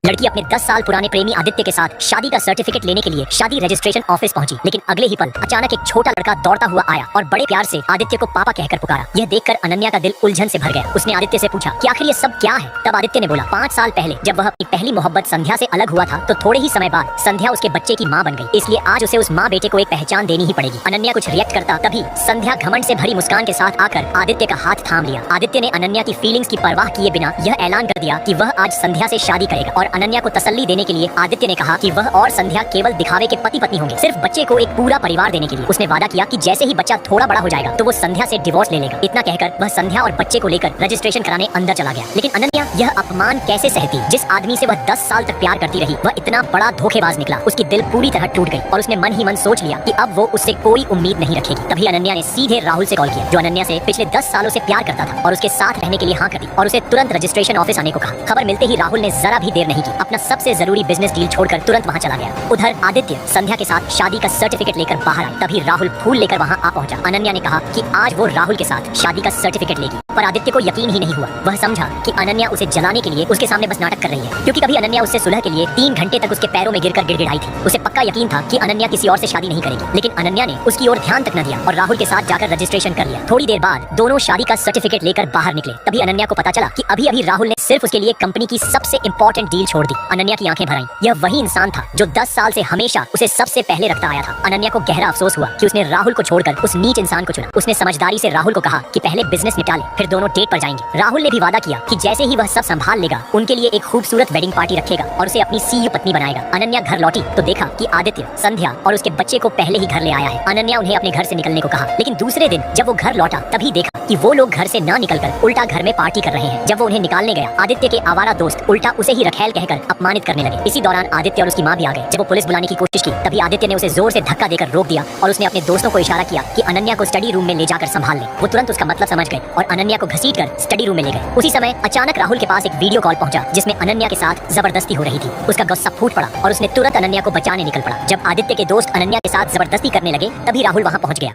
लड़की अपने 10 साल पुराने प्रेमी आदित्य के साथ शादी का सर्टिफिकेट लेने के लिए शादी रजिस्ट्रेशन ऑफिस पहुंची, लेकिन अगले ही पल अचानक एक छोटा लड़का दौड़ता हुआ आया और बड़े प्यार से आदित्य को पापा कहकर पुकारा। यह देखकर अनन्या का दिल उलझन से भर गया। उसने आदित्य से पूछा कि आखिर ये सब क्या है। तब आदित्य ने बोला, 5 साल पहले जब वह अपनी पहली मोहब्बत संध्या से अलग हुआ था तो थोड़े ही समय बाद संध्या उसके बच्चे की माँ बन गई, इसलिए आज उसे उस माँ बेटे को एक पहचान देनी ही पड़ेगी। अनन्या कुछ रिएक्ट करता तभी संध्या घमंड से भरी मुस्कान के साथ आकर आदित्य का हाथ थाम लिया। आदित्य ने अनन्या की फीलिंग्स की परवाह किए बिना यह ऐलान कर दिया कि वह आज संध्या से शादी करेगा और अनन्या को तसल्ली देने के लिए आदित्य ने कहा कि वह और संध्या केवल दिखावे के पति पत्नी होंगे, सिर्फ बच्चे को एक पूरा परिवार देने के लिए। उसने वादा किया कि जैसे ही बच्चा थोड़ा बड़ा हो जाएगा तो वो संध्या से डिवोर्स ले लेगा। इतना कहकर वह संध्या और बच्चे को लेकर रजिस्ट्रेशन कराने अंदर चला गया। लेकिन अनन्या यह अपमान कैसे सहती? जिस आदमी से वह 10 साल तक प्यार करती रही वह इतना बड़ा धोखेबाज निकला। उसकी दिल पूरी तरह टूट गई और उसने मन ही मन सोच लिया कि अब वो उससे कोई उम्मीद नहीं रखेगी। तभी अनन्या ने सीधे राहुल से कॉल किया, जो अनन्या से पिछले 10 सालों से प्यार करता था और उसके साथ रहने के लिए हाँ कर दी और उसे तुरंत रजिस्ट्रेशन ऑफिस आने को कहा। खबर मिलते ही राहुल ने जरा भी देर नहीं की, अपना सबसे जरूरी बिजनेस डील छोड़कर तुरंत वहाँ चला गया। उधर आदित्य संध्या के साथ शादी का सर्टिफिकेट लेकर बाहर आया, तभी राहुल फूल लेकर वहाँ आ पहुंचा। अनन्या ने कहा कि आज वो राहुल के साथ शादी का सर्टिफिकेट लेगी, पर आदित्य को यकीन ही नहीं हुआ। वह समझा कि अनन्या उसे जलाने के लिए उसके सामने बस नाटक कर रही है, क्योंकि कभी अनन्या उससे सुलह के लिए 3 घंटे तक उसके पैरों में गिरकर गिड़गिड़ाई थी। उसे पक्का यकीन था कि अनन्या किसी और से शादी नहीं करेगी, लेकिन अनन्या ने उसकी ओर ध्यान तक न दिया और राहुल के साथ जाकर रजिस्ट्रेशन कर लिया। थोड़ी देर बाद दोनों शादी का सर्टिफिकेट लेकर बाहर निकले, तभी अनन्या को पता चला कि अभी अभी राहुल ने सिर्फ उसके लिए कंपनी की सबसे इंपॉर्टेंट डील छोड़ दी। अनन्या की आंखें भर आईं। यह वही इंसान था जो 10 साल से हमेशा उसे सबसे पहले रखता आया था। अनन्या को गहरा अफसोस हुआ कि उसने राहुल को छोड़कर उस नीच इंसान को चुना। उसने समझदारी से राहुल को कहा कि पहले बिजनेस निपटा ले, फिर दोनों डेट पर जाएंगे। राहुल ने भी वादा किया कि जैसे ही वह सब संभाल लेगा उनके लिए एक खूबसूरत वेडिंग पार्टी रखेगा और उसे अपनी सीईओ पत्नी बनाएगा। अनन्या घर लौटी तो देखा कि आदित्य संध्या और उसके बच्चे को पहले ही घर ले आया है। अनन्या उन्हें अपने घर से निकलने को कहा, लेकिन दूसरे दिन जब वो घर लौटा तभी देखा कि वो लोग घर से ना निकलकर उल्टा घर में पार्टी कर रहे हैं। जब वो उन्हें निकालने गया आदित्य के आवारा दोस्त उल्टा उसे ही रखेल कहकर अपमानित करने लगे। इसी दौरान आदित्य और उसकी माँ भी आ गए। जब वो पुलिस बुलाने की कोशिश की तभी आदित्य ने उसे जोर से धक्का देकर रोक दिया और उसने अपने दोस्तों को इशारा किया कि अनन्या को स्टडी रूम में ले जाकर संभाल ले। वो तुरंत उसका मतलब समझ गए और अनन्या को घसीटकर स्टडी रूम में ले गए। उसी समय अचानक राहुल के पास एक वीडियो कॉल पहुंचा जिसमें अनन्या के साथ जबरदस्ती हो रही थी। उसका गुस्सा फूट पड़ा और उसने तुरंत अनन्या को बचाने निकल पड़ा। जब आदित्य के दोस्त अनन्या के साथ जबरदस्ती करने लगे तभी राहुल वहां पहुंच गया।